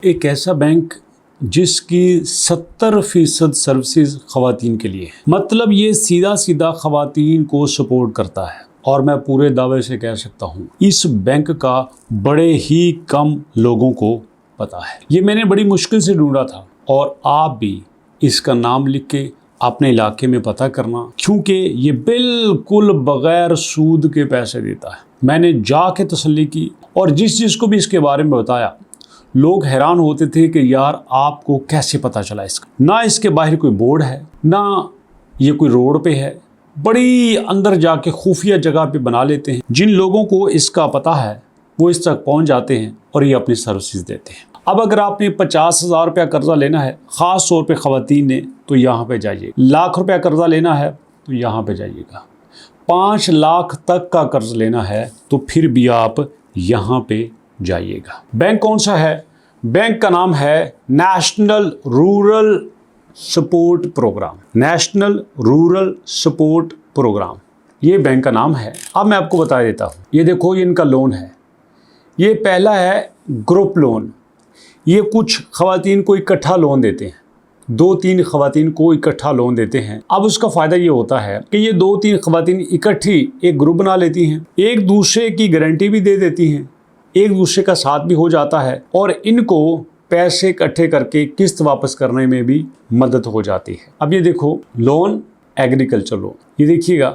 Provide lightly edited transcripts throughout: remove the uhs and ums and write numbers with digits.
एक ऐसा बैंक जिसकी 70% सर्विसेज खवातीन के लिए है। मतलब ये सीधा सीधा खवातीन को सपोर्ट करता है और मैं पूरे दावे से कह सकता हूँ इस बैंक का बड़े ही कम लोगों को पता है। ये मैंने बड़ी मुश्किल से ढूंढा था और आप भी इसका नाम लिख के अपने इलाके में पता करना, क्योंकि ये बिल्कुल बगैर सूद के पैसे देता है। मैंने जाके तसल्ली की और जिसको भी इसके बारे में बताया, लोग हैरान होते थे कि यार आपको कैसे पता चला इसका। ना इसके बाहर कोई बोर्ड है, ना ये कोई रोड पे है, बड़ी अंदर जाके खुफिया जगह पे बना लेते हैं। जिन लोगों को इसका पता है वो इस तक पहुंच जाते हैं और ये अपनी सर्विसेज देते हैं। अब अगर आपने 50,000 रुपया कर्जा लेना है, ख़ास तौर पे ख़वातीन ने, तो यहाँ पे जाइए। लाख रुपया कर्जा लेना है तो यहाँ पे जाइएगा। 5 लाख तक का कर्ज लेना है तो फिर भी आप यहाँ पे जाइएगा। बैंक कौन सा है? बैंक का नाम है National Rural Support Programme. National Rural Support Programme, ये बैंक का नाम है। अब मैं आपको बता देता हूँ। ये देखो, ये इनका लोन है। ये पहला है ग्रुप लोन। ये कुछ खवातीन को इकट्ठा लोन देते हैं, 2-3 खवातीन को इकट्ठा लोन देते हैं। अब उसका फ़ायदा ये होता है कि ये 2-3 खवातीन इकट्ठी एक ग्रुप बना लेती हैं, एक दूसरे की गारंटी भी दे देती हैं, एक दूसरे का साथ भी हो जाता है और इनको पैसे इकट्ठे करके किस्त वापस करने में भी मदद हो जाती है। अब ये देखो, लोन एग्रीकल्चर लोन, ये देखिएगा।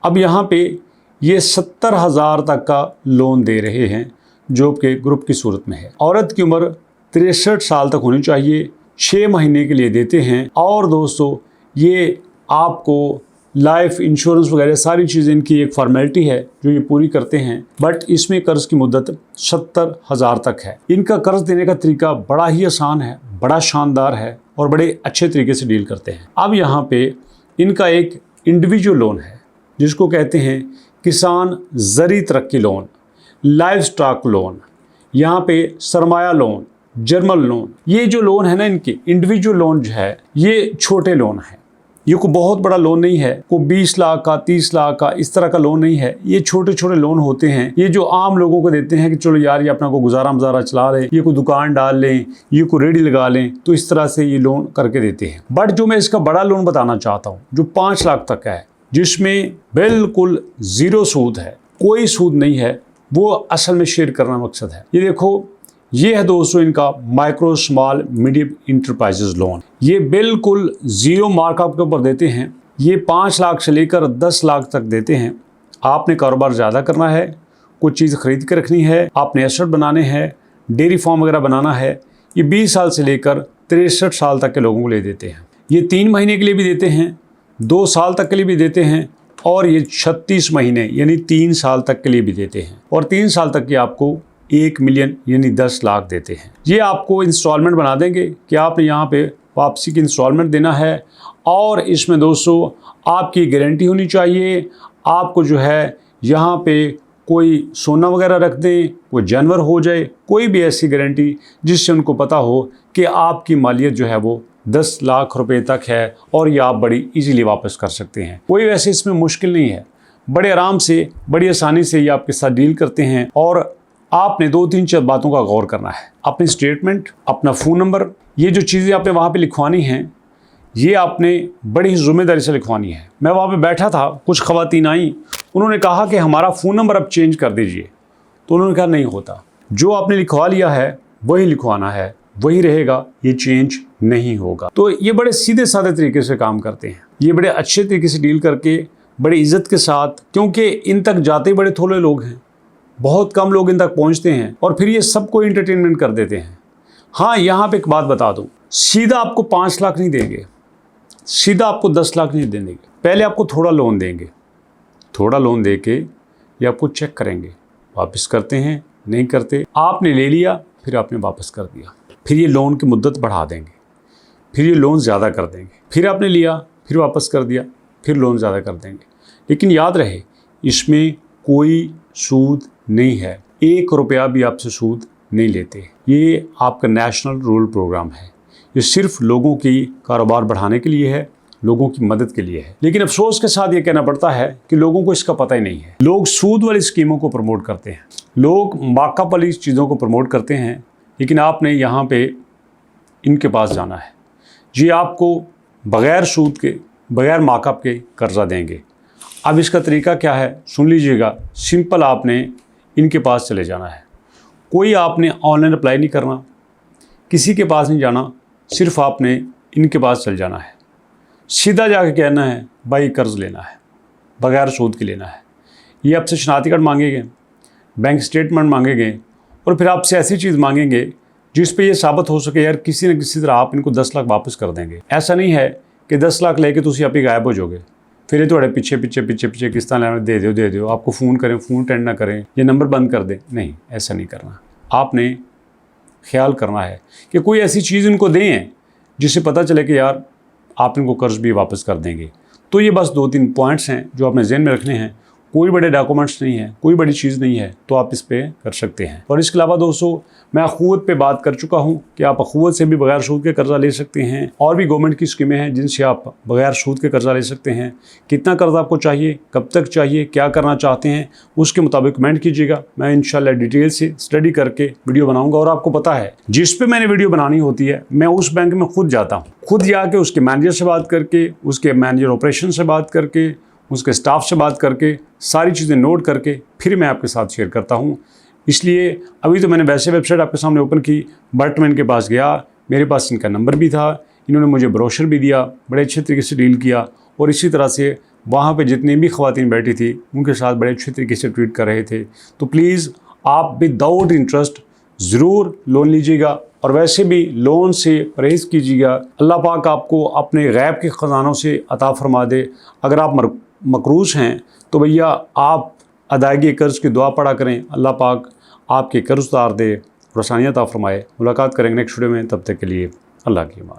अब यहाँ पे ये 70,000 तक का लोन दे रहे हैं जो कि ग्रुप की सूरत में है। औरत की उम्र 63 साल तक होनी चाहिए। 6 महीने के लिए देते हैं। और दोस्तों, ये आपको लाइफ इंश्योरेंस वगैरह सारी चीज़ें इनकी एक फॉर्मेलिटी है जो ये पूरी करते हैं। बट इसमें कर्ज की मुद्दत 70,000 तक है। इनका कर्ज देने का तरीका बड़ा ही आसान है, बड़ा शानदार है और बड़े अच्छे तरीके से डील करते हैं। अब यहाँ पे इनका एक इंडिविजुअल लोन है जिसको कहते हैं किसान ज़री तरक्की लोन, लाइफ स्टॉक लोन, यहाँ पे सरमाया लोन, जर्मन लोन। ये जो लोन है ना, इनके इंडिविजुअल लोन जो है, ये छोटे लोन है। ये कोई बहुत बड़ा लोन नहीं है, कोई 20 लाख का, 30 लाख का, इस तरह का लोन नहीं है। ये छोटे छोटे लोन होते हैं। ये जो आम लोगों को देते हैं कि चलो यार ये अपना को गुजारा मजारा चला लें, ये कोई दुकान डाल लें, ये कोई रेडी लगा लें, तो इस तरह से ये लोन करके देते हैं। बट जो मैं इसका बड़ा लोन बताना चाहता हूँ जो 5 लाख तक का है, जिसमें बिल्कुल 0 सूद है, कोई सूद नहीं है, वो असल में शेयर करना मकसद है। ये देखो, ये है दोस्तों इनका micro small medium enterprises loan. ये बिल्कुल 0 मार्कअप के ऊपर देते हैं। ये 5 लाख से लेकर 10 लाख तक देते हैं। आपने कारोबार ज़्यादा करना है, कुछ चीज़ खरीद के रखनी है, आपने एसेट बनाने हैं, डेयरी फार्म वगैरह बनाना है, ये 20 साल से लेकर 63 साल तक के लोगों को ले देते हैं। ये 3 महीने के लिए भी देते हैं, 2 साल तक के लिए भी देते हैं और ये 36 महीने यानी 3 साल तक के लिए भी देते हैं। और 3 साल तक की आपको 1 मिलियन यानी 10 लाख देते हैं। ये आपको इंस्टॉलमेंट बना देंगे कि आपने यहाँ पे वापसी की इंस्टॉलमेंट देना है। और इसमें दोस्तों आपकी गारंटी होनी चाहिए। आपको जो है यहाँ पे कोई सोना वगैरह रख दें, कोई जानवर हो जाए, कोई भी ऐसी गारंटी जिससे उनको पता हो कि आपकी मालियत जो है वो 10 लाख रुपए तक है और ये आप बड़ी इजीली वापस कर सकते हैं। कोई वैसे इसमें मुश्किल नहीं है, बड़े आराम से, बड़ी आसानी से ये आपके साथ डील करते हैं। और आपने 2-3 बातों का गौर करना है। अपनी स्टेटमेंट, अपना फ़ोन नंबर, ये जो चीज़ें आपने वहाँ पे लिखवानी हैं, ये आपने बड़ी जिम्मेदारी से लिखवानी है। मैं वहाँ पे बैठा था, कुछ खवातीन आई, उन्होंने कहा कि हमारा फ़ोन नंबर अब चेंज कर दीजिए। तो उन्होंने कहा नहीं होता, जो आपने लिखवा लिया है वही लिखवाना है, वही रहेगा, ये चेंज नहीं होगा। तो ये बड़े सीधे साधे तरीके से काम करते हैं। ये बड़े अच्छे तरीके से डील करके, बड़ी इज्जत के साथ, क्योंकि इन तक जाते बड़े थोड़े लोग हैं, बहुत कम लोग इन तक पहुंचते हैं और फिर ये सबको एंटरटेनमेंट कर देते हैं। हाँ, यहाँ पे एक बात बता दूं, सीधा आपको 5 लाख नहीं देंगे, सीधा आपको 10 लाख नहीं देंगे। पहले आपको थोड़ा लोन देंगे, थोड़ा लोन दे के ये आपको चेक करेंगे, वापस करते हैं नहीं करते। आपने ले लिया, फिर आपने वापस कर दिया, फिर ये लोन की मुद्दत बढ़ा देंगे, फिर ये लोन ज़्यादा कर देंगे, फिर आपने लिया, फिर वापस कर दिया, फिर लोन ज़्यादा कर देंगे। लेकिन याद रहे, इसमें कोई सूद नहीं है, 1 रुपया भी आपसे सूद नहीं लेते। ये आपका नेशनल रूरल प्रोग्राम है। ये सिर्फ लोगों की कारोबार बढ़ाने के लिए है, लोगों की मदद के लिए है। लेकिन अफसोस के साथ ये कहना पड़ता है कि लोगों को इसका पता ही नहीं है। लोग सूद वाली स्कीमों को प्रमोट करते हैं, लोग माकअप वाली चीज़ों को प्रमोट करते हैं लेकिन आपने यहाँ पे इनके पास जाना है। जी आपको बग़ैर सूद के, बग़ैर मार्कअप के कर्ज़ा देंगे। अब इसका तरीका क्या है सुन लीजिएगा। सिंपल, आपने इनके पास चले जाना है। कोई आपने ऑनलाइन अप्लाई नहीं करना, किसी के पास नहीं जाना, सिर्फ आपने इनके पास चल जाना है। सीधा जाके कहना है भाई कर्ज़ लेना है, बग़ैर सूद के लेना है। ये आपसे शनाख्ती कार्ड मांगेंगे, बैंक स्टेटमेंट मांगेंगे और फिर आपसे ऐसी चीज़ मांगेंगे जिस पे ये साबित हो सके यार किसी न किसी तरह आप इनको 10 लाख वापस कर देंगे। ऐसा नहीं है कि 10 लाख लेके तुम आप ही गायब हो जाओगे, फिर ये थोड़े पीछे किस तरह दे दो, आपको फ़ोन करें, फ़ोन अटेंड ना करें, ये नंबर बंद कर दें। नहीं, ऐसा नहीं करना। आपने ख्याल करना है कि कोई ऐसी चीज़ इनको दें जिससे पता चले कि यार आप इनको कर्ज़ भी वापस कर देंगे। तो ये बस 2-3 पॉइंट्स हैं जो आपने ज़हन में रखने हैं। कोई बड़े डॉक्यूमेंट्स नहीं है, कोई बड़ी चीज़ नहीं है, तो आप इस पे कर सकते हैं। और इसके अलावा दोस्तों, मैं अखुवत पे बात कर चुका हूँ कि आप अखुवत से भी बगैर सूद के कर्ज़ा ले सकते हैं। और भी गवर्नमेंट की स्कीमें हैं जिनसे आप बगैर सूद के कर्ज़ा ले सकते हैं। कितना कर्ज़ा आपको चाहिए, कब तक चाहिए, क्या करना चाहते हैं, उसके मुताबिक कमेंट कीजिएगा। मैं इंशाल्लाह डिटेल से स्टडी करके वीडियो बनाऊँगा। और आपको पता है जिस पे मैंने वीडियो बनानी होती है, मैं उस बैंक में खुद जाता हूँ, खुद जाके उसके मैनेजर से बात करके, उसके मैनेजर ऑपरेशन से बात करके, उसके स्टाफ से बात करके, सारी चीज़ें नोट करके फिर मैं आपके साथ शेयर करता हूँ। इसलिए अभी तो मैंने वैसे वेबसाइट आपके सामने ओपन की, बट मैं इनके पास गया, मेरे पास इनका नंबर भी था, इन्होंने मुझे ब्रोशर भी दिया, बड़े अच्छे तरीके से डील किया। और इसी तरह से वहाँ पे जितनी भी ख़वातीन बैठी थी उनके साथ बड़े अच्छे तरीके से ट्रीट कर रहे थे। तो प्लीज़ आप विदाउट इंटरेस्ट ज़रूर लोन लीजिएगा। और वैसे भी लोन से परहेज़ कीजिएगा। अल्लाह पाक आपको अपने गैब के ख़जानों से अता फरमा दे। अगर आप मकरूज़ हैं तो भैया आप अदायगी कर्ज़ की दुआ पढ़ा करें, अल्लाह पाक आपके कर्ज़ उतार दे, आसानियाँ अता फरमाए। मुलाकात करेंगे नेक्स्ट वीडियो में, तब तक के लिए अल्लाह की अमान।